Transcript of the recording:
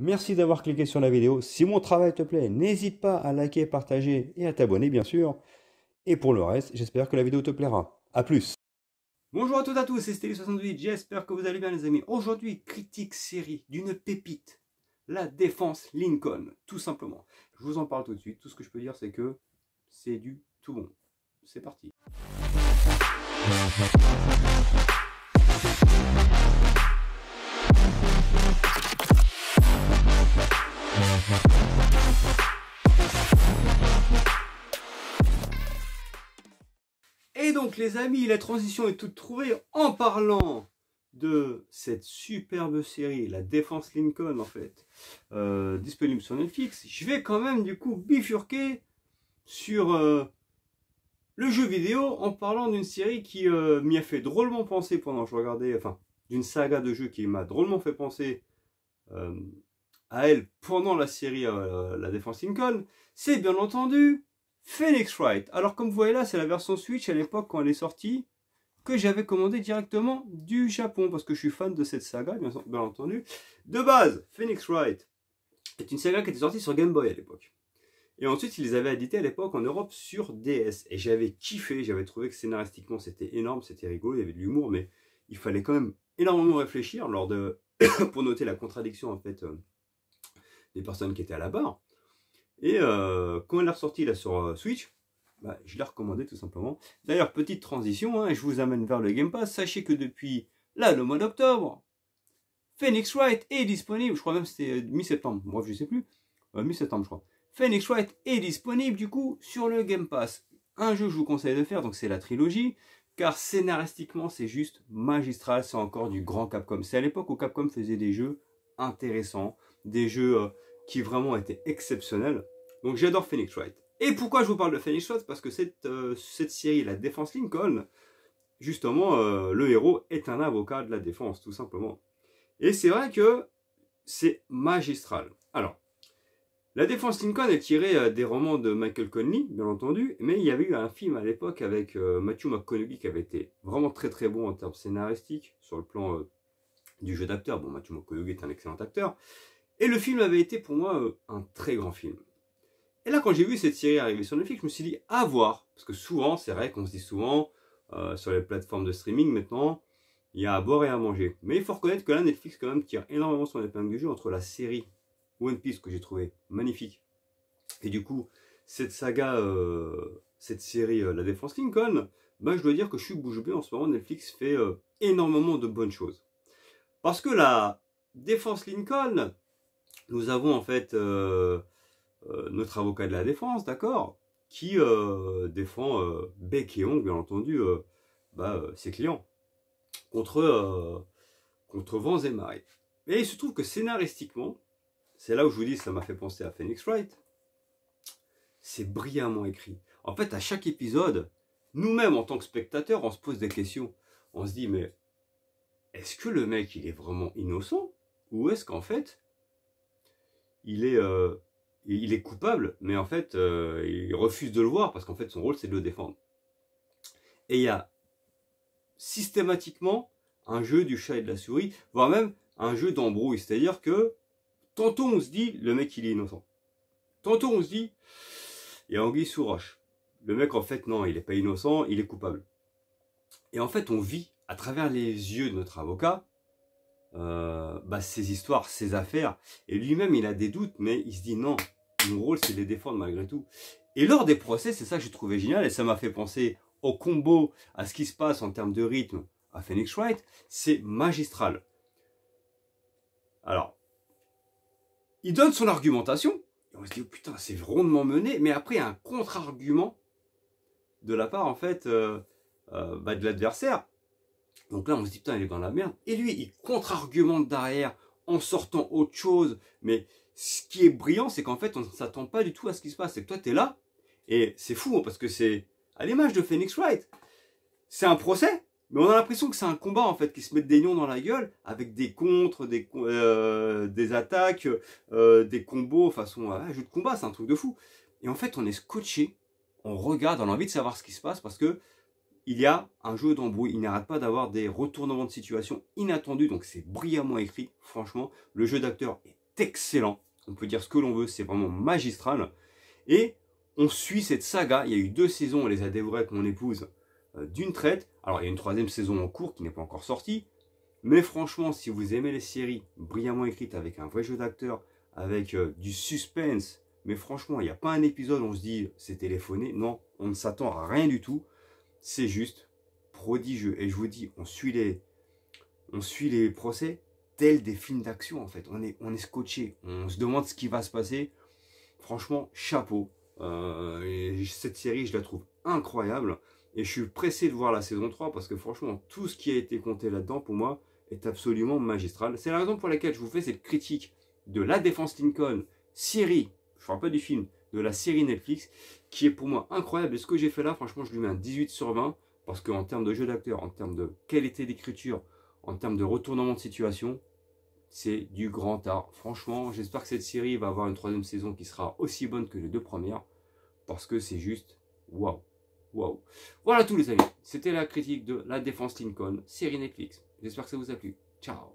Merci d'avoir cliqué sur la vidéo. Si mon travail te plaît, n'hésite pas à liker, partager et à t'abonner, bien sûr. Et pour le reste, j'espère que la vidéo te plaira. A plus. Bonjour à toutes et à tous, c'est Steli68, j'espère que vous allez bien les amis. Aujourd'hui, critique série d'une pépite, la défense Lincoln, tout simplement. Je vous en parle tout de suite, tout ce que je peux dire c'est que c'est du tout bon. C'est parti. Et donc les amis, la transition est toute trouvée en parlant de cette superbe série, la Défense Lincoln en fait, disponible sur Netflix. Je vais quand même du coup bifurquer sur le jeu vidéo en parlant d'une série qui m'y a fait drôlement penser pendant que je regardais, enfin d'une saga de jeux qui m'a drôlement fait penser à elle pendant la série la Défense Lincoln. C'est bien entendu Phoenix Wright. Alors comme vous voyez là, c'est la version Switch à l'époque quand elle est sortie, que j'avais commandé directement du Japon, parce que je suis fan de cette saga, bien entendu. De base, Phoenix Wright est une saga qui était sortie sur Game Boy à l'époque. Et ensuite, ils les avaient édité à l'époque en Europe sur DS. Et j'avais kiffé, j'avais trouvé que scénaristiquement c'était énorme, c'était rigolo, il y avait de l'humour, mais il fallait quand même énormément réfléchir lors de pour noter la contradiction en fait des personnes qui étaient à la barre. Et quand elle est ressortie là sur Switch, bah, je l'ai recommandé tout simplement. D'ailleurs, petite transition, hein, je vous amène vers le Game Pass. Sachez que depuis là, le mois d'octobre, Phoenix Wright est disponible. Je crois même que c'était mi-septembre. Bref, je sais plus. Mi-septembre, je crois. Phoenix Wright est disponible du coup sur le Game Pass. Un jeu que je vous conseille de faire, donc c'est la trilogie. Car scénaristiquement, c'est juste magistral. C'est encore du grand Capcom. C'est à l'époque où Capcom faisait des jeux intéressants. Des jeux qui vraiment étaient exceptionnels. Donc j'adore Phoenix Wright. Et pourquoi je vous parle de Phoenix Wright? Parce que cette série, la Défense Lincoln, justement, le héros est un avocat de la défense, tout simplement. Et c'est vrai que c'est magistral. Alors, la Défense Lincoln est tirée des romans de Michael Connelly, bien entendu, mais il y avait eu un film à l'époque avec Matthew McConaughey qui avait été vraiment très très bon en termes scénaristiques, sur le plan du jeu d'acteur. Bon, Matthew McConaughey est un excellent acteur. Et le film avait été pour moi un très grand film. Et là, quand j'ai vu cette série arriver sur Netflix, je me suis dit, à voir. Parce que souvent, c'est vrai qu'on se dit souvent, sur les plateformes de streaming maintenant, il y a à boire et à manger. Mais il faut reconnaître que là, Netflix quand même tire énormément son épingle du jeu entre la série One Piece, que j'ai trouvé magnifique, et du coup, cette saga, cette série La Défense Lincoln, ben, je dois dire que je suis bouche bée en ce moment. Netflix fait énormément de bonnes choses. Parce que la Défense Lincoln, nous avons en fait notre avocat de la défense, d'accord, qui défend bec et ongle, bien entendu, ses clients contre vents et marées. Et il se trouve que scénaristiquement, c'est là où je vous dis, ça m'a fait penser à Phoenix Wright, c'est brillamment écrit. En fait, à chaque épisode, nous-mêmes en tant que spectateurs, on se pose des questions. On se dit, mais est-ce que le mec, il est vraiment innocent? Ou est-ce qu'en fait, il est coupable, mais en fait, il refuse de le voir parce qu'en fait, son rôle, c'est de le défendre. Et il y a systématiquement un jeu du chat et de la souris, voire même un jeu d'embrouille. C'est-à-dire que tantôt, on se dit, le mec, il est innocent. Tantôt, on se dit, il y a anguille sous roche. Le mec, en fait, non, il n'est pas innocent, il est coupable. Et en fait, on vit à travers les yeux de notre avocat ses histoires, ses affaires. Et lui-même, il a des doutes, mais il se dit non, mon rôle, c'est de les défendre malgré tout. Et lors des procès, c'est ça que j'ai trouvé génial, et ça m'a fait penser au combo, à ce qui se passe en termes de rythme à Phoenix Wright. C'est magistral. Alors, il donne son argumentation, et on se dit, oh, putain, c'est rondement mené, mais après, il y a un contre-argument de la part, en fait, de l'adversaire. Donc là, on se dit, putain, il est dans la merde. Et lui, il contre-argumente derrière en sortant autre chose. Mais ce qui est brillant, c'est qu'en fait, on ne s'attend pas du tout à ce qui se passe. C'est que toi, tu es là. Et c'est fou, hein, parce que c'est à l'image de Phoenix Wright. C'est un procès, mais on a l'impression que c'est un combat, en fait, qui se mettent des nions dans la gueule, avec des contres, des attaques, des combos, façon jeu de combat, c'est un truc de fou. Et en fait, on est scotché, on regarde, on a envie de savoir ce qui se passe, parce que il y a un jeu d'embrouille, il n'arrête pas d'avoir des retournements de situation inattendus, donc c'est brillamment écrit, franchement. Le jeu d'acteur est excellent. On peut dire ce que l'on veut, c'est vraiment magistral. Et on suit cette saga. Il y a eu 2 saisons, on les a dévorées avec mon épouse d'une traite. Alors il y a une 3e saison en cours qui n'est pas encore sortie. Mais franchement, si vous aimez les séries brillamment écrites avec un vrai jeu d'acteur, avec du suspense, mais franchement, il n'y a pas un épisode où on se dit c'est téléphoné. Non, on ne s'attend à rien du tout. C'est juste prodigieux. Et je vous dis, on suit les procès tels des films d'action en fait. On est scotché. On se demande ce qui va se passer. Franchement, chapeau. Et cette série, je la trouve incroyable. Et je suis pressé de voir la saison 3 parce que franchement, tout ce qui a été compté là-dedans, pour moi, est absolument magistral. C'est la raison pour laquelle je vous fais cette critique de La Défense Lincoln, série, je ne parle pas du film, de la série Netflix, qui est pour moi incroyable. Et ce que j'ai fait là, franchement, je lui mets un 18 sur 20, parce qu'en termes de jeu d'acteur, en termes de qualité d'écriture, en termes de retournement de situation, c'est du grand art. Franchement, j'espère que cette série va avoir une 3e saison qui sera aussi bonne que les 2 premières, parce que c'est juste waouh. Waouh. Voilà tous les amis, c'était la critique de La Défense Lincoln, série Netflix. J'espère que ça vous a plu. Ciao.